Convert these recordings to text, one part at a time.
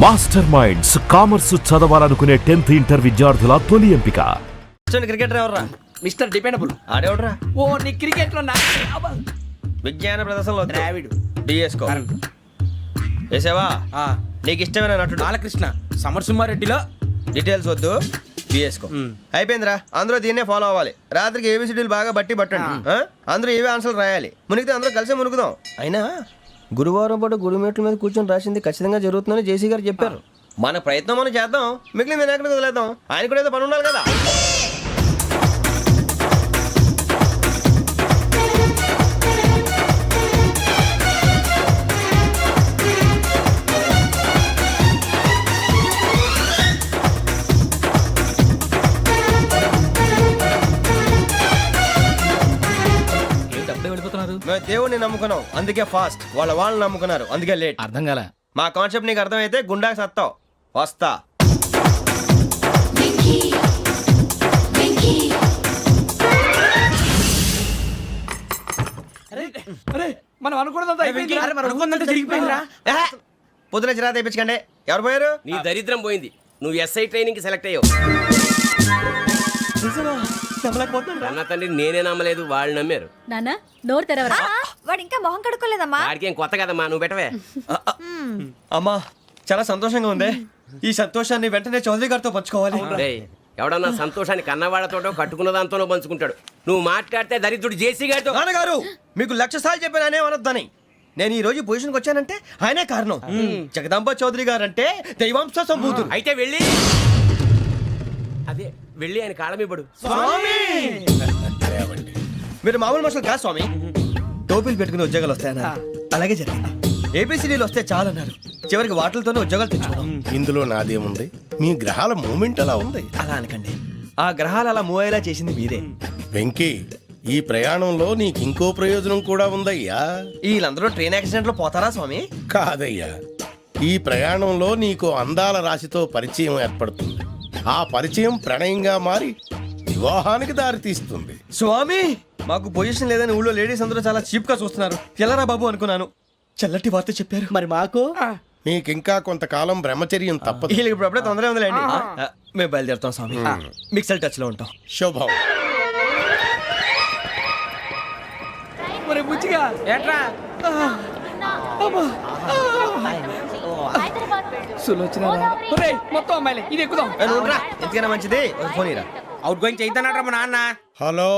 Master minds commerce చదవాలనుకునే 10th inter విద్యార్థుల తొలి ఎంపిక. క్రికెటర్ ఎవర్రా? Mister dependable. ఆడేవడరా? ఓ నీ క్రికెట్ లో విజ్ఞాన ప్రదర్శనలో ద్రావిడు డిఎస్కో వేసావా? నీకు ఇష్టమైన నటుడు బాలకృష్ణ. సమర్ సుమారెడ్డిలో డీటెయిల్స్ వద్దు, బిఎస్కో అయిపోయిందిరా. అందరూ దీన్నే ఫాలో అవ్వాలి. రాత్రికి ఏబిసిడీలు బాగా బట్టి పట్టండి. అందరూ ఏవే ఆన్సర్లు రాయాలి. మునిగితే అందరూ కలిసి మునుగుదాం. అయినా గురువారం పాటు గురుమేట్ల మీద కూర్చొని రాసింది ఖచ్చితంగా జరుగుతుందని జేసీ గారు చెప్పారు. మన ప్రయత్నం మనం చేద్దాం, మిగిలిన ఎక్కడికి వదిలేద్దాం. ఆయన కూడా ఏదో పని ఉండాలి కదా. మేము దేవుడిని నమ్ముకున్నాం, అందుకే ఫాస్ట్. వాళ్ళని నమ్ముకున్నారు, అందుకే లేట్. అర్థం కాల. మా కాన్సెప్ట్ నీకు అర్థమైతే గుండాకి సత్తావు. వస్తా. మనం అనుకున్నదంతా జరిగిపోయిందిరా. పొద్దున చిరా తెప్పించకండి. ఎవరు పోయారు? నీ దరిద్రం పోయింది. నువ్వు ఎస్ఐ ట్రైనింగ్ కి సెలెక్ట్ అయ్యావు. అన్న తండ్రి నేనే నమ్మలేదు, వాళ్ళు నమ్మారు. నాన్న నోరు తెరవరా. వాడు ఇంకా మొహం కడుక్కోలేదమ్మా. వాడికి ఏం కొత్త కదమ్మా, నువ్వు పెట్టవే. అమ్మా చాలా సంతోషంగా ఉంది. ఈ సంతోషాన్ని వెంటనే చౌదరి గారితో పంచుకోవాలి. డేయ్, ఎవడన్నా సంతోషాన్ని కన్నవాళ్లతోటో కట్టుకున్న దాంతోనో పంచుకుంటాడు. నువ్వు మాట్లాడితే దరిద్రుడు జేసీ గారితో. నాన్నగారు మీకు 1,00,000 సార్లు చెప్పానే అనొద్దని. నేను ఈ రోజు పొజిషన్కి వచ్చానంటే ఆయనే కారణం. జగదాంబ చౌదరి గారు అంటే దైవాంశ సంభూతుడు. అయితే వెళ్ళి అదే వెళ్ళి ఆయన కాళ్ళమివ్వడు. మీరు మామూలు మనుషులు కాదు స్వామి. టోపీలు పెట్టుకుని ఉద్యోగాలు వస్తాయన్నారు, అలాగే జరిగింది. ఏపీసీడీలు వస్తే చాలన్నారు, చివరికి వాటిలతోనే ఉద్యోగాలు తెచ్చుకున్నాం. ఇందులో నాదేముంది? మీ గ్రహాల మూమెంట్ అలా ఉంది. అలా అనకండి, ఆ గ్రహాలు అలా మూవ్ అయ్యేలా చేసింది మీరే. వెంకీ, ఈ ప్రయాణంలో నీకు ఇంకో ప్రయోజనం కూడా ఉందయ్యా. వీళ్ళందరూ ట్రైన్ యాక్సిడెంట్ లో పోతారా స్వామి? కాదయ్యా, ఈ ప్రయాణంలో నీకు అందాల రాశితో పరిచయం ఏర్పడుతుంది. ఆ పరిచయం ప్రణయంగా మారి వివాహానికి దారితీస్తుంది. స్వామి మాకు పొజిషన్ లేదని ఊళ్ళో లేడీస్ అందరూ చాలా చీప్ గా చూస్తున్నారు. ఎలారా బాబు అనుకున్నాను, చల్లటి వార్త చెప్పారు. మరి మాకు నీకింకా కొంతకాలం బ్రహ్మచర్యం తప్పదు. వీళ్ళకి ఇప్పుడు అప్పుడే తొందరగా ఉందిలేండి. మేము బయలుదేరుతాం స్వామి. మిక్సల్ టచ్ లో ఉంటాం. శుభం. మరి బుచ్చిగా ఏట్రా సులోచన మొత్తం అమ్మాయిలే. ఇది ఎక్కుదాం. ఎందుకైనా మంచిది ఫోన్ ఇరా. అవుట్ గోయింగ్ చేద్దానట్రా మా నాన్న. హలో,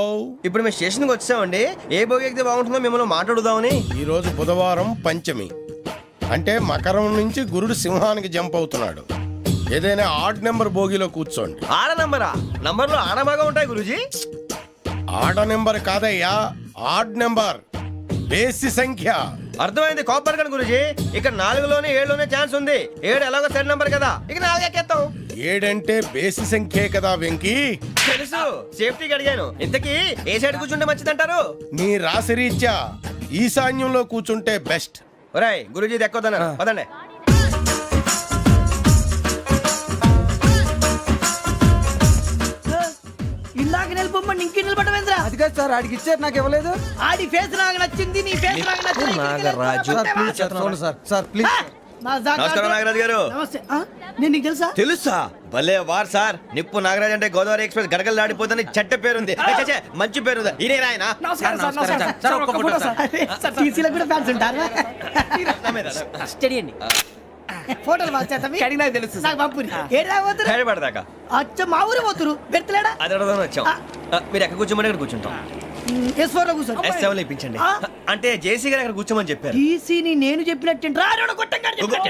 ఇప్పుడు మేము స్టేషన్కి వచ్చామండి. ఏ బోగి ఎక్కితే బాగుంటుందో మిమ్మల్ని మాట్లాడుదామని. ఈ రోజు బుధవారం పంచమి, అంటే మకరం నుంచి గురుడు సింహానికి జంప్ అవుతున్నాడు. ఏదైనా ఆడ్ నెంబర్ బోగిలో కూర్చోండి. ఆడ నంబరా? నంబర్లో ఆడ బాగా ఉంటాయి గురూజీ. ఆడ నెంబర్ కాదయ్యా, ఆడ్ నెంబర్, బేసి సంఖ్య. అర్థమైంది, కాపర్ కన్ గురూజీ. ఇక్కడ 4లోనే 7లోనే ఛాన్స్ ఉంది. 7 ఎలాగో సెడ్ నంబర్ కదా, ఇక 4 ఎక్కేస్తాం. 7 అంటే బేసి సంఖ్యే కదా వెంకీ. తెలుసు, సేఫ్టీకి అడిగాను. ఇంతకీ ఏ సైడ్ కూర్చుంటే మంచిదంటారు? నీ రాశి రీత్యా ఈశాన్యంలో కూర్చుంటే బెస్ట్. ఒరాయ్ గురూజీ దెక్కొద్దన్నారు, పదండి. ఇందాక నిలబొమ్మని ఇంకే నిలబడమేంద్రా? అది కాదు సార్, ఆడికి ఇచ్చారు, నాకు ఇవ్వలేదు. ఆడి ఫేస్ నాకు నచ్చింది, నీ ఫేస్ నాకు నచ్చింది. Nagaraju sir please. నమస్కారం నాగరాజు గారు. నమస్తే. నేను నీకు తెలుసా? తెలుసా? భలే వార్ సార్. నిప్పు నాగరాజ్ అంటే గోదావరి ఎక్స్ప్రెస్ గడగలు దాడిపోతుంది చెట్ట పేరుంది. మంచి పేరు. ఈయన ఆయన నమస్కారం సార్. నమస్కారం సార్. ఒక్క ఫోటో సార్. సార్ టీసీలో కూడా ఫ్యాన్స్ ఉంటారా? స్టడీ అండి. ఫోటోలు మార్చేస్తాం. కడిగి నాకు తెలుసు. నాకు పంపుని ఏడా పోతురు? హైదరాబాద్ అచ్చ మా ఊరు పోతురు. పెడతలేడా? అది అడగదామని వచ్చాం. మీరు ఎక్కడ కూర్చోమని అక్కడ కూర్చుంటాం. S4 లో కూర్చో. S7 ఇప్పించండి. అంటే జేసీ గారు అక్కడ కూర్చోమని చెప్పారు. టీసీని నేను చెప్పినట్టు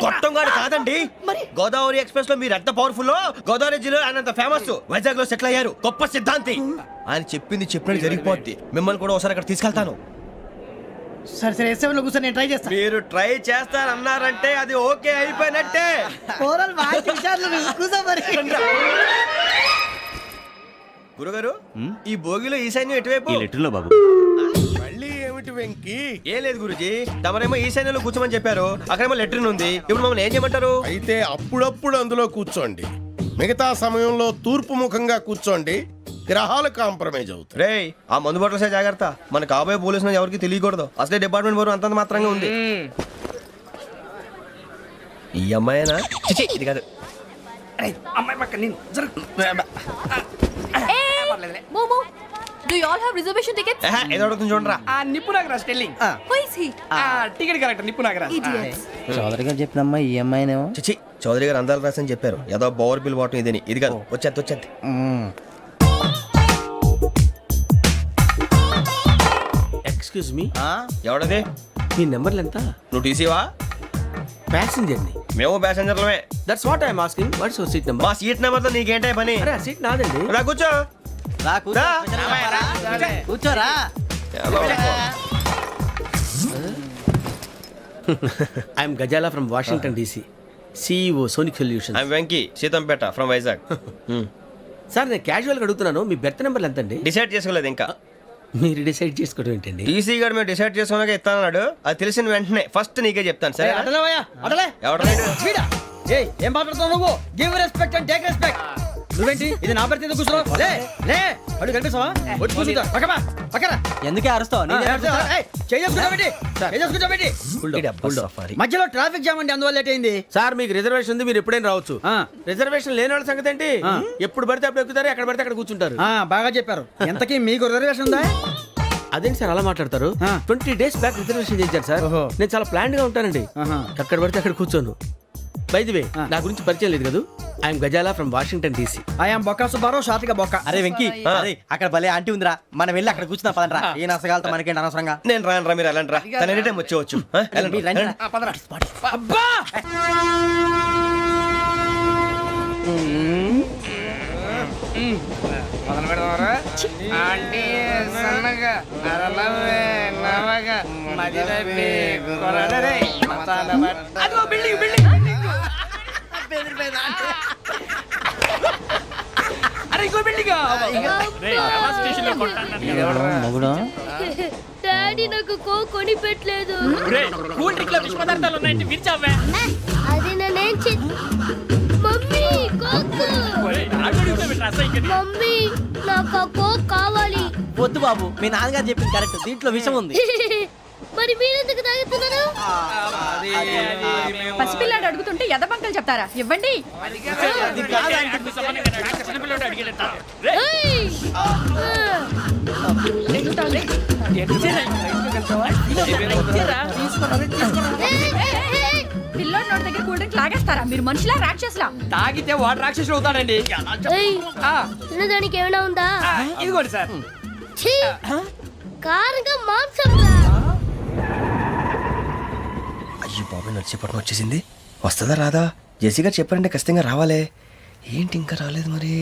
గొట్టంగాడు కాదండి. మరి గోదావరి ఎక్స్ప్రెస్ లో మీరు ఎంత పవర్ఫుల్, గోదావరి జిల్లా ఆయన ఫేమస్. వైజాగ్ లో సెటిల్ అయ్యారు, గొప్ప సిద్ధాంతి. ఆయన చెప్పింది చెప్పినట్టు జరిగిపోద్ది. మిమ్మల్ని కూడా ఒకసారి అక్కడ తీసుకెళ్తాను. సరే సరే, S7 లో కూర్చొని నేను ట్రై చేస్తాను. మీరు ట్రై చేస్తారన్నారంటే అది ఓకే అయిపోయినట్టే. గురుగారు, ఈ భోగిలో ఈశాన్యం ఎటువైపు? బాబు మళ్ళీ ఏమిటి వెంకీ? ఏం లేదు గురుజీ, తమరేమో ఈశాన్యంలో కూర్చోమని చెప్పారు. అక్కడేమో లెట్రిన్ ఉంది. ఇప్పుడు మమ్మల్ని ఏం చేయమంటారు? అయితే అప్పుడప్పుడు అందులో కూర్చోండి. మిగతా సమయంలో తూర్పు ముఖంగా కూర్చోండి. గ్రహాలు కాంప్రమైజ్ అవుతాయి. రే ఆ మందు బట్టలసే జాగ్రత్త. మన కాబోయే పోలీసులు ఎవరికి తెలియకూడదు. అసలే డిపార్ట్మెంట్ బోరు అంతంత మాత్రంగా ఉంది. ఈ అమ్మాయినా చిచి ఇది కాదు. అమ్మాయి పక్క నేను మోమో do you all have reservation tickets? ఏదో అడుగుతుంది చూడరా. ఆ నిప్పు నాగరాజ్ స్టెల్లింగ్ who is he? Ticket correct Nippu Nagaraj. Idiots. Chowdary గారు చెప్పినమ్మా ఈ అమ్మాయినేమో. చిచి చౌదరి గారు అందాలు రాసని చెప్పారు. ఏదో బోర్ బిల్ వాటం ఇదని. ఇది కాదు. వచ్చేది. Excuse me, ఎవడది? మీ నెంబర్లు ఎంత? నువ్వు టీసీవా? ప్యాసింజర్ ని. మేము ప్యాసెంజర్లమే. That's what I'm asking. What's your seat number? మా సీట్ నెంబర్తో నీకేంటే పని? అరే ఆ సీట్ నాదండి. రా కూర్చో. రా. కూర్చోరా. I'm Ghazala from Washington DC, CEO Sonic Solution. I'm Venky Seethampeta from Vizag. Sir నేను క్యాజువల్గా అడుగుతున్నాను, మీ బెర్త్ నెంబర్లు ఎంత అండి? డిసైడ్ చేసుకోలేదు ఇంకా. మీరు డిసైడ్ చేసుకోవడం ఏంటండి? టీసీ గారు మేము డిసైడ్ చేసుకున్నాక ఇస్తానన్నాడు. అది తెలిసిన వెంటనే ఫస్ట్ నీకే చెప్తాను. సరే ఎవరు ఏం మాట్లాడుతావు నువ్వు? Give respect and take respect. నువ్వేంటి ఇది నా పరిస్థితి కూర్చున్నావు? లే లే అడుగు కనిపిస్తావా? వచ్చి కూర్చుంటా. పక్కన ఎందుకే అరుస్తావు? మధ్యలో ట్రాఫిక్ జామ్ అండి, అందువల్ల లేట్ అయింది. సార్ మీకు రిజర్వేషన్ ఉంది, మీరు ఎప్పుడైనా రావచ్చు. రిజర్వేషన్ లేని వాళ్ళ సంగతి ఏంటి? ఎప్పుడు పడితే అప్పుడు ఎక్కుతారు, ఎక్కడ పడితే అక్కడ కూర్చుంటారు. బాగా చెప్పారు. ఎంతకీ మీకు రిజర్వేషన్ ఉందా? అదేంటి సార్ అలా మాట్లాడతారు? 20 days బ్యాక్ రిజర్వేషన్ చేశారు సార్. నేను చాలా ప్లాన్డ్ గా ఉంటానండి. ఎక్కడ పడితే అక్కడ కూర్చోను. బై ది వే, నా గురించి పరిచయం లేదు కదా. I'm Ghazala from Washington DC. I'm Bokka Subbarao, షాతిక బొక్క. అరే వెంకీ, అరే అక్కడ భలే ఆంటీ ఉందిరా, మనం వెళ్ళి అక్కడ కూర్చున్నా పదనరా. ఏ నసగాలతో మనకేంటి అనవసరంగా. నేను రాను రా, మీరు వెళ్ళండి రా. తన ఎనీ టైం వచ్చేవచ్చు. అబ్బా మొదలు పెడదామరా? ఆంటీ సన్నగా నరలవే నవగా మదిరపి కొరడరే మతాల బట్ట. అదిగో బిల్డింగ్ అరే ఇంకో బిల్డింగ్. మగుడు డాడీ నాకు కోక్ కొని పెట్టలేదు. కూల్ డ్రింక్ లో విష పదార్థాలు ఉన్నాయంటే విరిచావే. అది నేనేం మమ్మీ కోక్. మమ్మీ నాకు ఆ కోక్ కావాలి. వద్దు బాబు, మీ నాన్నగారు చెప్పింది కరెక్ట్, దీంట్లో విషయం ఉంది. మరి మీరెందుకు తాగుతున్నారు? పసిపిల్లాడు అడుగుతుంటే ఎదబంకలు చెప్తారా? ఇవ్వండి. ఏయ్! పిల్లోడి నోటి దగ్గర కూల్ డ్రింక్ లాగేస్తారా? మీరు మనుషులా రాక్షసులా? తాగితే వాడు రాక్షసుడు అవుతాడండి. ఏయ్! తినడానికి ఏమైనా ఉందా? ఇదిగోండి సార్. ఛీ! కారంగా మాంసం రా. అయ్యో బాబాయ్, నడిచేపట్నం వచ్చేసింది. వస్తుందా రాదా? జెసి గారు చెప్పారంటే ఖచ్చితంగా రావాలే. ఏంటి ఇంకా రాలేదు మరి?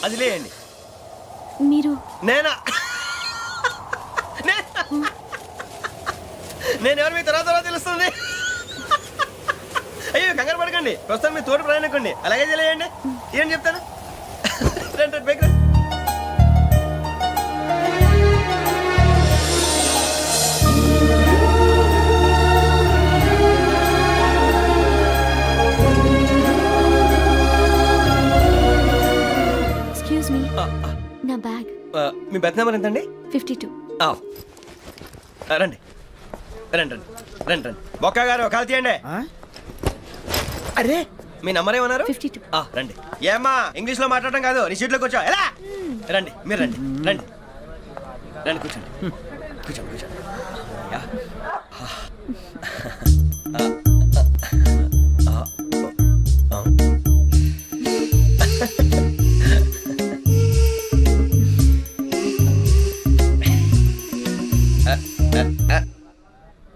అది లేయండి. మీరు నేనా? నేను ఎవరు మీ తర్వాత తెలుస్తుంది. అయ్యో కంగారు పడకండి, ప్రస్తుతం మీ తోటి ప్రయాణకండి. అలాగే తెలియండి. ఏం చెప్తాను? రండి బైక్ రండి. ఎక్స్క్యూజ్ మీ, నా బ్యాగ్. మీ బెత్ నెంబర్ ఎంతండి? 52. రండి రండి రండి రండి రండి. బొక్క గారు కాల్ తీయండి. అరే మీ నంబర్ ఏమన్నారు? 52. రండి. ఏమ్మా ఇంగ్లీష్ లో మాట్లాడటం కాదు, నీ సీట్లోకి వచ్చా. ఎలా రండి, మీరు రండి రండి రండి, కూర్చోండి కూర్చోండి కూర్చోండి. యా.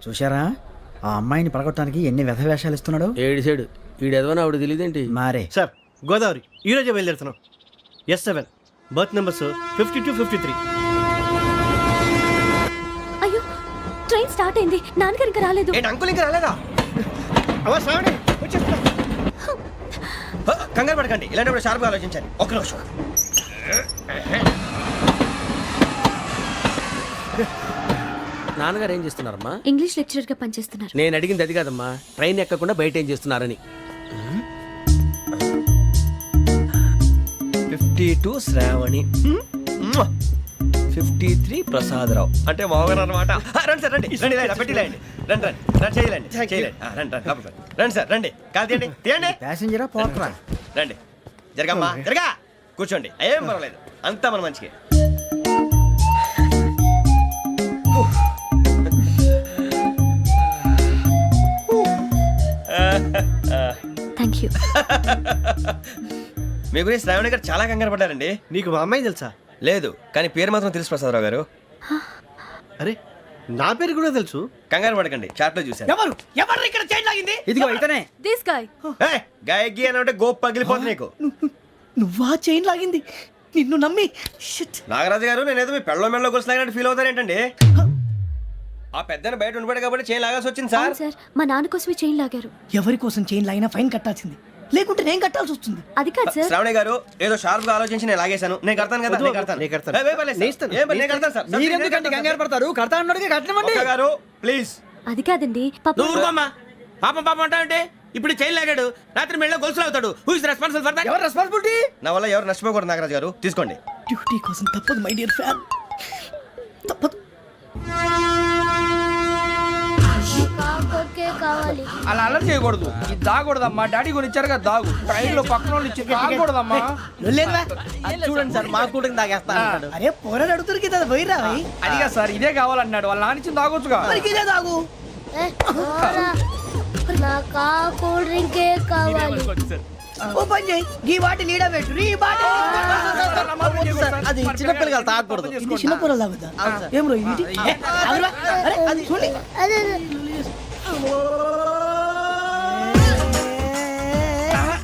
చూశారా, ఆ అమ్మాయిని పడగొట్టడానికి ఎన్ని వ్యధ వేషాలు ఇస్తున్నాడు. ఏడు సైడు ఈడు ఎదవని ఆవిడ తెలియదేంటి. మారే సార్ గోదావరి ఈరోజే బయలుదేరుతున్నాం. S7 berth numbers 52, 53. అయ్యో ట్రైన్ స్టార్ట్ అయింది, నాన్నగారు ఇంకా రాలేదు. ఏంటి అంకుల్ ఇంకా రాలేదా? అవ్వ శ్రావణి వచ్చేస్తున్నా. కంగారు పడకండి, ఇలాంటప్పుడు షార్ప్గా ఆలోచించండి. ఒక్క నిమిషం. నాన్నగారు ఏం చేస్తున్నారమ్మా? ఇంగ్లీష్ లెక్చరర్ గా పనిచేస్తున్నారు. నేను అడిగింది అది కాదమ్మా, ట్రైన్ ఎక్కకుండా బయట ఏం చేస్తున్నారని. 52 శ్రావణి, 53 ప్రసాదరావు అంటే మామగారు అనమాట. రండి సార్, రండి రండి, ఇలా పెట్టి లేండి. రండి రండి రండి, చేయలేండి చేయలేండి. రండి రండి లోపలికి రండి. రండి సార్, రండి, కాలు తీయండి తీయండి. ప్యాసింజరా పోట్రా. రండి, జరగమ్మా జరగా, కూర్చోండి, ఏం పర్వాలేదు, అంతా మన మంచికి. Thank you. మీ గురించి శ్రావణి గారు చాలా కంగారు పడ్డారండి. నీకు మా అమ్మాయి తెలుసా? లేదు, కానీ పేరు మాత్రం తెలుసు ప్రసాదరావు గారు. అరే నా పేరు కూడా తెలుసు. కంగారు పడకండి, చాట్ లో చూశాను. ఎవరు ఎవరు ఇక్కడ చైన్ లాగింది? ఇదిగో ఇతనే. This guy. గాయకి అని అంటే గోప్ పగిలిపోతుంది నీకు. నువ్వా చైన్ లాగింది? నిన్ను నమ్మి షిట్. నాగరాజు గారు, నేనేదో మీ పెళ్ళ మెళ్ళలో గురిసిలాగినట్టు ఫీల్ అవుతారేంటండి? ఆ పెద్దని బయట ఉండిపోయాడు కాబట్టి చైన్ లాగాల్సి వచ్చింది సార్. అవును సార్, మా నాన్న కోసమే చైన్ లాగారు. ఎవరి కోసం చైన్ లాగినా ఫైన్ కట్టాల్సింది, లేకుంటే నేను కట్టాల్సి వస్తుంది. అది కాదు సార్. శ్రావణి గారు ఏదో షార్ప్ గా ఆలోచించి నేను లాగేశాను. నేను కడతాను కదా, నేను కడతాను. నేను కడతాను. ఏ, పర్లేదు సార్. ఏ, నేను కడతాను సార్. మీరెందుకంటే కంగారు పడతారు? కడతా అన్నాడుగా కట్టమండి. ఒక్క గారు ప్లీజ్. అది కాదండి పాప. నువ్వు ఊరుకోమ్మా. పాపం పాపం అంటావంటే ఇప్పుడు చైన్ లాగాడు, రాత్రి మెళ్ళ గొలుసులు అవుతాడు. Who is responsible for that? ఎవరు రెస్పాన్సిబిలిటీ? నా వల్ల ఎవరు నష్టపోకూడదు నాగరాజు గారు, తీసుకోండి. డ్యూటీ కోసం తప్పదు మై డియర్ ఫ్యాన్, తప్పదు. కాకొక్కే కావాలి. అలా అలర్ చేయకూడదు. ఇది దాగకూడదమ్మా. డాడీ కొని ఇచ్చారు కదా దాగు. ట్రైన్ లో పక్కన వాళ్ళు ఇచ్చి దాగకూడదమ్మా. లేదువా? చూడండి సార్, మా కూడా తాగేస్తా అన్నాడు. అరే పోరాడు అడుగుతారు కదా, పోయిరా భయ్. అదిగా సార్, ఇదే కావాలన్నాడు. వాళ్ళ నాన్న ఇచ్చింది తాగొచ్చుగా. మరి ఇదే తాగు. ఏ, పోరా. నాకు ఆ కూల్ డ్రింకే కావాలి. ఓ పని చేయి, ఈ బాటి లీడ పెట్టు, ఈ బాటి. అది చిన్నపిల్లలు తాగకూడదు. ఇది చిన్న పొరలు తాగుతా. ఏం రో ఇది? ఏ, ఆగురా. అరే, అది చూడండి. అదే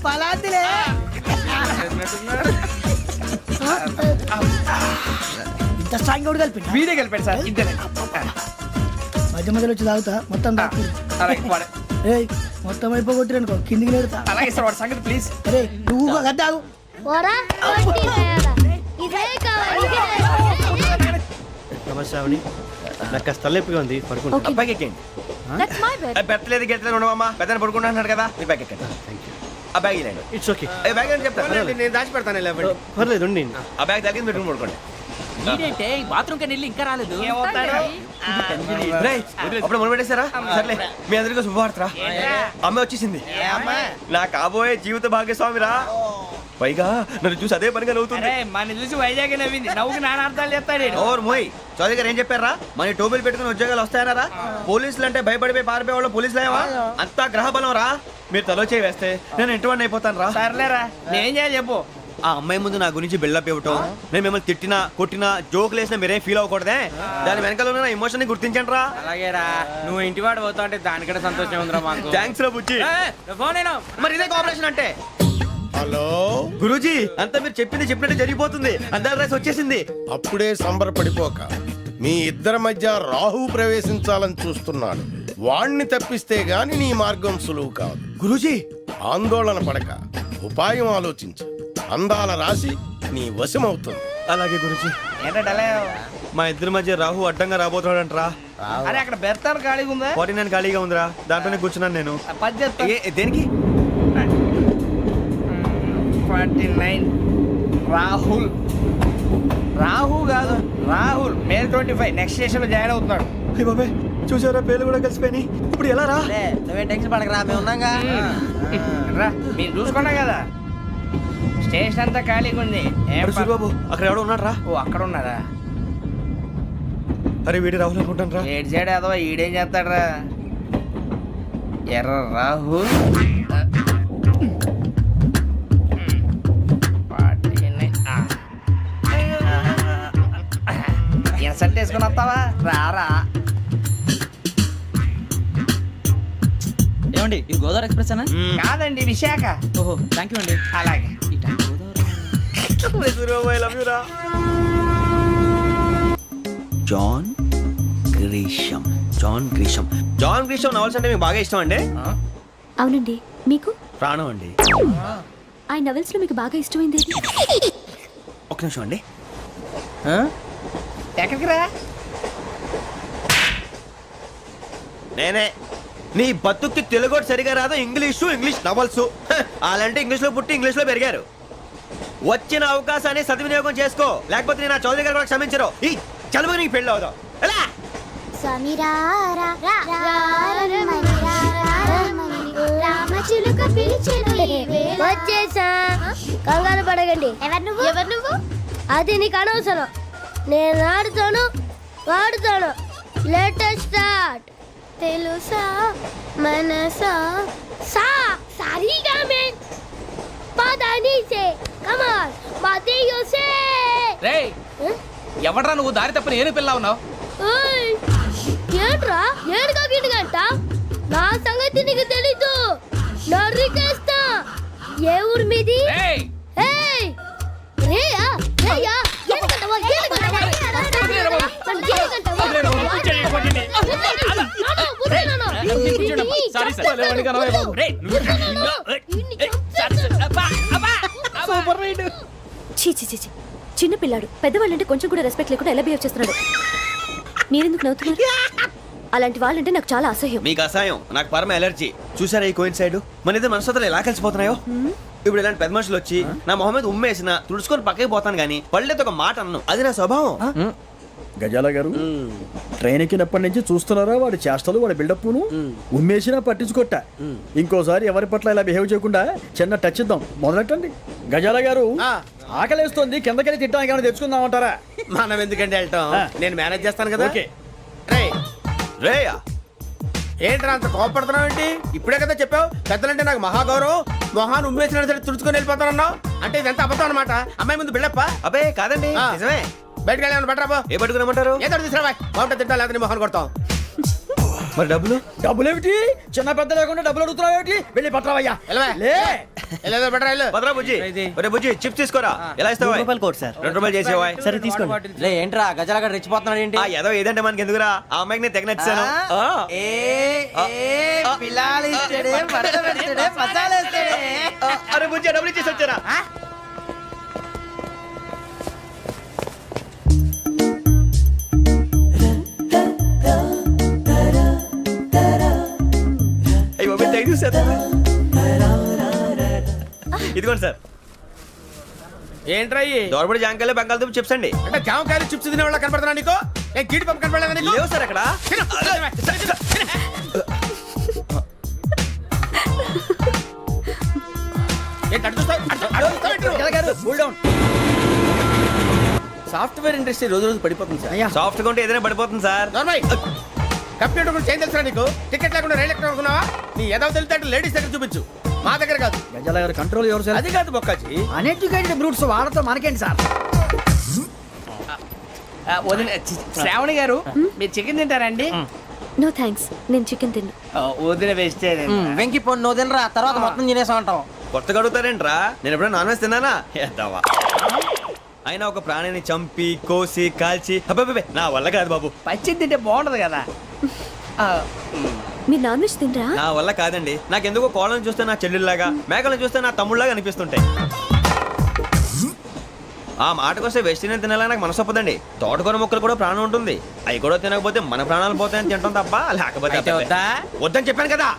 పలాతిలే. ఇంత స్ట్రాంగ్ కూడా కలిపి వీడే గెలిపాడు సార్. ఇంతేనే. మధ్య మధ్యలో వచ్చి తాగుతా, మొత్తం తాగు. అలాగే వాడు- ఏయ్, మొత్తం అయిపోగొట్టిరనుకో కిందికి నేడుతా. అలాగే సార్, వాడి సంగతి ప్లీజ్. అరే నువ్వు గద్ద తాగు. పోరా, వడ్డీ తయారా. ఇదే కావాలి, ఇదే. నమస్తే శ్రావణి, నాకు కాస్త తలెప్పిగా ఉంది, పడుకుంటా. ఓకే, బ్యాగ్ ఎక్కండి. That's my bed. పెట్టలేదు గెట్టలేదు ఉండవమ్మా. పెద్దని పడుకుంటున్నాడు కదా, మీ బ్యాగ్ ఎక్కండి. ఆ బ్యాగ్ ఇలాండి. It's okay. ఏ బ్యాగ్ అని చెప్తాను. నేను దాచి పెడతాను. పర్లేదు ఉండి. ఆ బ్యాగ్ తగ్గింది పెట్టుకుని పడుకోండి. బాత్రూమ్ కెళ్ళి ఇంకా రాలేదు. రేయ్, అప్పుడు మొదలు పెట్టేశారా? సర్లే, మీ అందరికీ శుభవార్తరా. అమ్మ వచ్చేసింది. నా కాబోయే జీవిత భాగ్యస్వామిరా. పైగా నన్ను చూసి అదే పనిగా నవ్వుతుంది. మన చూసి వైజాగ్ నవ్వింది. నవ్వుకి నాన్న అర్థాలు చెప్తాడు. ఓర్ మోయ్, చౌదరి గారు ఏం చెప్పారా? మన టోబీలు పెట్టుకుని ఉద్యోగాలు వస్తాయన్నారా? పోలీసులు అంటే భయపడిపోయి పారిపోయే వాళ్ళు పోలీసులేవా? అంతా గ్రహ బలం రా. మీరు తలో చేయి వేస్తే నేను ఇంటివాడిని అయిపోతాను రా. సర్లేరా, నేనేం చేయాలి చెప్పు. ఆ అమ్మాయి ముందు నా గురించి బిల్డప్ ఇవ్వటం, నేను మిమ్మల్ని తిట్టినా కొట్టినా జోకులు వేసినా మీరేం ఫీల్ అవ్వకూడదే. దాని వెనకాల ఉన్న ఎమోషన్ ని గుర్తించండి రా. అలాగేరా, నువ్వు ఇంటివాడు పోతా అంటే దానికంటే సంతోషం ఉందిరా మాకు. థ్యాంక్స్ రా బుజ్జి. ఫోన్ అయినా మరి ఇదే కోఆపరేషన్ అంటే. హలో, గురూజీ, అంతా మీరు చెప్పింది చెప్పినట్టు జరిగిపోతుంది. అందాల రైస్ వచ్చేసింది. అప్పుడే సంబరపడిపోక. మీ ఇద్దరి మధ్య రాహు ప్రవేశించాలని చూస్తున్నాడు. వాణ్ణి తప్పిస్తే గాని నీ మార్గం సులువు కాదు. గురూజీ, ఆందోళన పడక, ఉపాయం ఆలోచించు. అందాల రాశి నీ వశమవుతుంది. అలాగే గురూజీ. ఏంటంటే మా ఇద్దరి మధ్య రాహు అడ్డంగా రాబోతున్నాడంట్రా. అరే అక్కడ బెర్తాను ఖాళీగా ఉందా? 49 ఖాళీగా ఉందిరా, దాంట్లోనే కూర్చున్నాను నేను. పది చెప్తా. దేనికి? 49 రాహుల్. రాహు కాదు, రాహుల్. మే 25 నెక్స్ట్ స్టేషన్ లో జాయిన్ అవుతున్నాడు. అయ్య బాబాయ్, చూసారా పేర్లు కూడా కలిసిపోయినాయి. ఇప్పుడు ఎలా రా? నువ్వేం టెన్షన్ పడకరా, మేము ఉన్నాగా. రా, మీరు చూసుకున్నా కదా స్టేషన్ అంతా ఖాళీగా ఉంది. ఏం బాబు, అక్కడ ఎవడో ఉన్నాడు రా. ఓ అక్కడ ఉన్నారా? అరే వీడి రాహుల్ అనుకుంటాను రా. ఏడు సైడ్ అదో ఈడేం చేస్తాడరా? ఎర్ర రాహుల్. ఇన్సర్ట్ వేసుకుని వస్తావా? రారా. ఏమండి ఇది గోదావరి ఎక్స్ప్రెస్ అనా? కాదండి విశాఖ. ఓహో థ్యాంక్ యూ అండి. అలాగే John Grisham. John Grisham novels అంటే మీకు బాగా ఇష్టం అండి? అవునండి, మీకు? ప్రాణం అండి. ఆ నవెల్స్ లో మీకు బాగా ఇష్టమైంది ఏది? ఒక్క నిమిషం అండి. ఎక్కడికి రా? నేనే. నీ బతుక్కి తెలుగు సరిగా రాదు, ఇంగ్లీష్ నవల్స్. అలాంటి ఇంగ్లీష్లో పుట్టి ఇంగ్లీష్లో పెరిగారు. వచ్చిన అవకాశాన్ని సద్వినియోగం చేసుకో, లేకపోతే నేను నా చౌదరి గారు కూడా క్షమించరు. ఈ చదువు నీకు పెళ్ళి అవుదాం. ఎలా? వచ్చేసా, కంగారు పడకండి. ఎవరు నువ్వు? అది నీకు అనవసరం. నేను ఆడుతాను, వాడుతాను. Latest start. తెలుసా మనసా సా సారీగా మెన్ పదని సే కమాన్ మాదేయో సే. రేయ్ ఎవడ్రా నువ్వు? దారి తప్పని ఏను పిల్ల ఉన్నావు? ఓయ్ ఏంట్రా ఏడుగా గిడుగంట? నా సంగతి నీకు తెలీదు. నరికేస్తా. ఏ ఊరు మీది? రేయ్ ఏయ్ రేయా రేయా ఏడుగంటవా ఏడుగంటవా సారీ సార్. Super ride. చీ చీ చీ చీ. చిన్న పిల్లాడు పెద్దవాళ్ళంటే కొంచెం కూడా రెస్పెక్ట్ లేకుండా ఎలా బిహేవ్ చేస్తున్నాడు. మీరెందుకు నవ్వుతున్నారు? అలాంటి వాళ్ళంటే నాకు చాలా అసహ్యం. మీకు అసహాయం, నాకు పరమ ఎలర్జీ. చూసారా ఈ కోయిన్సైడ్? మన ఇద్దరు మనస్తత్వాలు ఎలా కలిసిపోతున్నాయో. ఇప్పుడు ఇలాంటి పెద్ద మనుషులు వచ్చి నా మొహం మీద ఉమ్మేసిన తుడుచుకొని పక్కకి పోతాను కానీ పళ్ళేతో ఒక మాట అన్ను. అది నా స్వభావం. గజాల గారు ట్రైన్ ఎక్కినప్పటి నుంచి చూస్తున్నారా వాడి చేష్టలు, వాడి బిల్డప్ను. ఉమ్మేసినా పట్టించుకోట. ఇంకోసారి ఎవరి పట్ల ఇలా బిహేవ్ చేయకుండా చిన్న టచ్ ఇద్దాం. మొదలెట్టండి. గజాల గారు ఆకలేస్తోంది, కిందకెళ్ళి తిట్టడానికి ఏమైనా తెచ్చుకుందామంటారా? మనం ఎందుకంటే వెళ్తాం, నేను మేనేజ్ చేస్తాను కదా. ఓకే. రేయా ఏంట్రా అంత కోపడుతున్నావు ఏంటి? ఇప్పుడే కదా చెప్పావు పెద్దలంటే నాకు మహాగౌరవం, మొహాన్ని ఉమ్మేసిన సరే తుడుచుకొని వెళ్ళిపోతానన్నావు. అంటే ఇదంతా అబద్ధం అనమాట. అమ్మాయి ముందు బిల్డప్ప. అబ్బే కాదండి, ఆ. నిజమే. బయటకు వెళ్ళి బట్రాబో. ఏ పట్టుకురమ్మంటారు? ఏదో తీసుకురా బాగుంటుంది తింటా, లేదా మొహన్ కొడతాం. మరి డబ్బులు? డబ్బులు ఏమిటి? చిన్న పెద్ద లేకుండా డబ్బులు అడుగుతున్నావు ఏమిటి? వెళ్ళి పట్టరావయ్యా. వెళ్ళవా? లే వెళ్ళేదో బట్రా వెళ్ళు. భద్రా బుజ్జి, ఒరే బుజ్జి చిప్స్ తీసుకోరా. ఎలా ఇస్తావా? రూపాయలు కోట్ సార్. 2 రూపాయలు చేసేవా? సరే తీసుకోండి. లే ఏంట్రా గజాల గారు రెచ్చిపోతున్నాడు ఏంటి? ఆ ఏదో ఏదంటే మనకి ఎందుకురా, ఆ అమ్మాయికి నేను తెగ నచ్చాను. అరే బుజ్జి డబ్బులు ఇచ్చేసి వచ్చారా? అయ్యో తెగ చూసేస్తా. ఇదిగోండి సార్. ఏంట్రా ఇయ్యి? దోరబడి జాంకాయలు బంగాళదుంప చిప్స్ అండి. అంటే జామకాయలు చిప్స్ తినే వాళ్ళ కనపడుతున్నా నీకు? ఏ గీడి పంపు కనపడలేదా నీకు? లేవు సార్ అక్కడ. సాఫ్ట్వేర్ ఇండస్ట్రీ రోజు రోజు పడిపోతుంది సార్. సాఫ్ట్ గా ఉంటే ఏదైనా పడిపోతుంది సార్. కంప్యూటర్ గురించి ఏం తెలుసా నీకు? టికెట్ లేకుండా రైలు ఎక్కడ అనుకున్నావా? నీ ఏదో తెలితే అంటే లేడీస్ దగ్గర చూపించు, మా దగ్గర కాదు. గజాల గారు కంట్రోల్ ఎవరు సార్? అది కాదు బొక్కాజీ. అన్ఎడ్యుకేటెడ్ బ్రూట్స్ వాళ్ళతో మనకేంటి సార్? శ్రావణి గారు మీరు చికెన్ తింటారండి? నో థ్యాంక్స్, నేను చికెన్ తిన్ను. వదిన వేస్తే వెంకి పొన్ను నువ్వు తినరా, తర్వాత మొత్తం తినేసా ఉంటాం. కొత్తగా అడుగుతారేంట్రా? నేను ఎప్పుడైనా నాన్ వెజ్ తిన్నానా? ఎద్దావా. అయినా ఒక ప్రాణిని చంపి కోసి కాల్చి అబ్బబ్బే నా వల్ల కాదు బాబు. పచ్చి తింటే బాగుంటది కదా. మీరు నాన్ వెజ్ తినరా? నా వల్ల కాదండి. నాకెందుకో కోళ్ళని చూస్తే నా చెల్లెళ్ళలాగా, మేకలను చూస్తే నా తమ్ముళ్ళలాగా అనిపిస్తుంటాయి. ఆ మాటకొస్తే వెస్టిరియన్ తినాలని నాకు మనసు ఒప్పదండి. తోటకూర మొక్కలు కూడా ప్రాణం ఉంటుంది. అవి కూడా తినకపోతే మన ప్రాణాలు పోతాయని తింటాం తప్ప లేకపోతే వద్దని చెప్పాను కదా.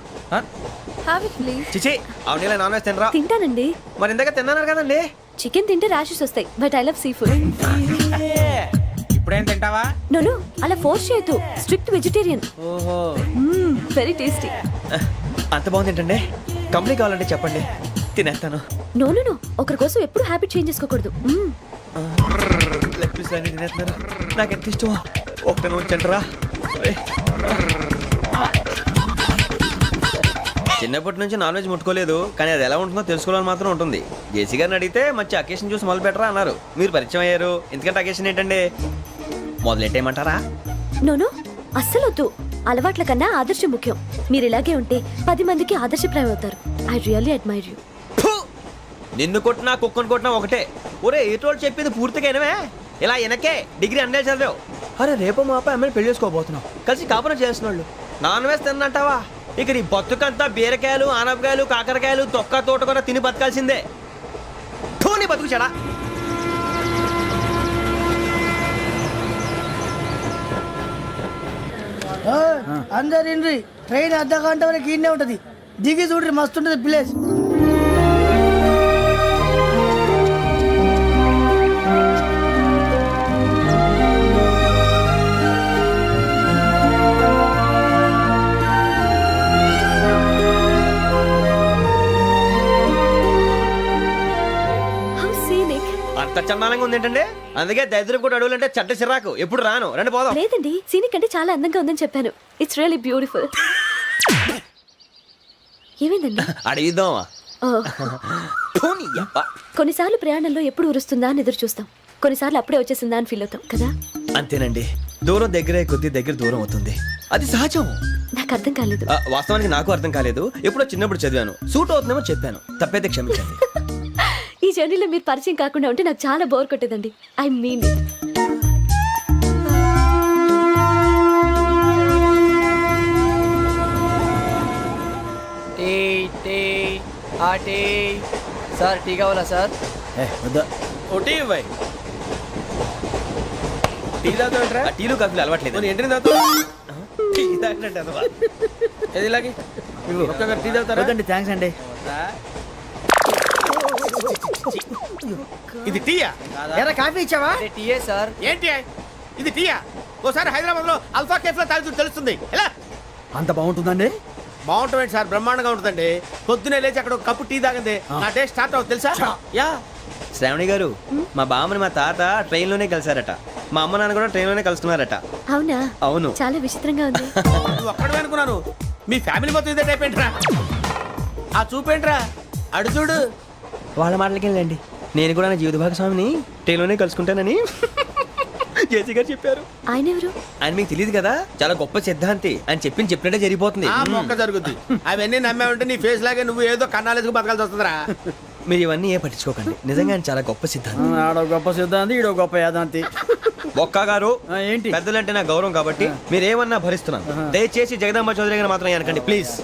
Have it please. చిచి అవునీ నాన్ వెజ్ తినరా? తింటానండి. మరి ఇందాక తిన్నాను కదండి. చికెన్ తింటే ర్యాషెస్ వస్తాయి, but I love sea food. ఇప్పుడేం తింటావా? నో అలా ఫోర్స్ చేయొద్దు. Strict vegetarian. ఓహో వెరీ టేస్టీ. అంత బాగుంది ఏంటండి? కంప్లీట్ కావాలంటే చెప్పండి, తినేస్తాను. నో ఒకరి కోసం ఎప్పుడు హ్యాబిట్ చేంజ్ చేసుకోకూడదు. లెగ్ పీస్ అన్ని తినేస్తున్నారు. నాకు ఎంత ఇష్టం. ఒకటే ఉంచండిరా. చిన్నప్పటి నుంచి నాన్ వెజ్ ముట్టుకోలేదు, కానీ అది ఎలా ఉంటుందో తెలుసుకోవాలని మాత్రం ఉంటుంది. జేసీ గారిని అడిగితే మంచి అకేషన్ చూసి మొదలు పెట్టరా అన్నారు. మీరు పరిచయం అయ్యారు, ఎందుకంటే అకేషన్ ఏంటండి? మొదలెట్టేయమంటారా? నో అస్సలు వద్దు. అలవాట్ల కన్నా ఆదర్శం ముఖ్యం. మీరు ఇలాగే ఉంటే 10 మందికి ఆదర్శప్రాయం అవుతారు. I really admire you. నిన్ను కొట్టినా కుక్కను కొట్టినా ఒకటే. ఒరే ఏటోళ్ళు చెప్పింది పూర్తిగా వినవే. ఇలా వెనకే డిగ్రీ అన్నే చదివావు. అరే రేపు మా అబ్బాయి అమ్మాయిని పెళ్లి చేసుకోబోతున్నావు. కలిసి కాపురం చేసిన వాళ్ళు నాన్ వేసి తిన్నంటావా? ఇక నీ బతుకంతా బీరకాయలు ఆనపకాయలు కాకరకాయలు తొక్క తోట కూడా తిని బతకాల్సిందే. నీ బతుకు చెడా. అందరు ఇండ్రి ట్రైన్ అర్ధ గంట వరకు ఇన్నే ఉంటది. దిగి చూడ్రి మస్తు ఉంటది ప్లేస్. How scenic. అంత చందానంగా ఉంది ఏంటంటే, అందుకే దరిద్రం కూడా అడవులంటే చెడ్డ చిరాకు. ఎప్పుడు రాను, రండి పోదాం. లేదండి, సీనిక్ అంటే చాలా అందంగా ఉందని చెప్పాను. It's really beautiful. ఏమైందండి? అడిగిద్దామా? కొన్నిసార్లు ప్రయాణంలో ఎప్పుడు ఉరుస్తుందా అని ఎదురు చూస్తాం, కొన్నిసార్లు అప్పుడే వచ్చేసిందా అని ఫీల్ అవుతాం కదా. అంతేనండి, దూరం దగ్గరే కొద్ది దగ్గర దూరం అవుతుంది. అది సహజం. నాకు అర్థం కాలేదు. వాస్తవానికి నాకు అర్థం కాలేదు. ఎప్పుడో చిన్నప్పుడు చదివాను. సూట్ అవుతుందేమో చెప్పాను, తప్పైతే క్షమించండి. ఈ జర్నీలో మీరు పరిచయం కాకుండా ఉంటే నాకు చాలా బోర్ కొట్టేదండి. ఐ మీన్ సార్ టీ కావాలా సార్? ఒకటి ఇవ్వాయి. టీ తాగుతాంట్రా? టీలు కాఫీలు అలవాట్లేదు. ఎంట్రీ తాగుతా. టీ తాగినట్టు అదవా. ఏది ఇలాగే ఒక్కొక్కరు టీ తాగుతారా? థ్యాంక్స్ అండి. ఇది టీయా? ఎరా కాఫీ ఇచ్చావా? టీయే సార్. ఏంటి ఇది టీయా? ఓసారి హైదరాబాద్ లో అల్ఫా కేఫ్ లో తాగుతూ తెలుస్తుంది. ఎలా అంత బాగుంటుందండి? బాగుంటుంది సార్, బ్రహ్మాండంగా ఉంటుందండి. పొద్దునే లేచి అక్కడ ఒక కప్పు టీ తాగింది నా డే స్టార్ట్ అవుతుంది తెలుసా? యా. శ్రావణి గారు, మా బామ్మని మా తాత ట్రైన్ లోనే కలిసారట. మా అమ్మ నాన్న కూడా ట్రైన్ లోనే కలుస్తున్నారట. అవునా? అవును. చాలా విచిత్రంగా ఉంది. నువ్వు ఒక్కడే అనుకున్నాను, మీ ఫ్యామిలీ మొత్తం ఇదే టైప్ ఏంట్రా? ఆ చూపేంట్రా, అడు చూడు. వాళ్ళ మాటలకి వెళ్ళండి. నేను కూడా నా జీవిత భాగస్వామిని ట్రైన్ లోనే కలుసుకుంటానని జేసీ గారు చెప్పారు. ఆయన ఎవరు? ఆయన మీకు తెలియదు కదా, చాలా గొప్ప సిద్ధాంతి అని చెప్పినట్టే జరిగిపోతుంది. ఆ మొక్క జరుగుద్ది. అవన్నీ నమ్మే ఉంటే నీ ఫేస్ లాగే నువ్వు ఏదో కన్నాలేసుకు బతకాల్సి వస్తుందిరా. మీరు ఇవన్నీ ఏ పట్టించుకోకండి. నిజంగా ఆయన చాలా గొప్ప సిద్ధాంతి. ఆడో గొప్ప సిద్ధాంతి, ఈడో గొప్ప యాదాంతి. ఒక్క గారు ఏంటి? పెద్దలంటే నా గౌరవం కాబట్టి మీరు ఏమన్నా భరిస్తున్నాను. దయచేసి జగదాంబ చౌదరి గారు మాత్రం అనకండి ప్లీజ్.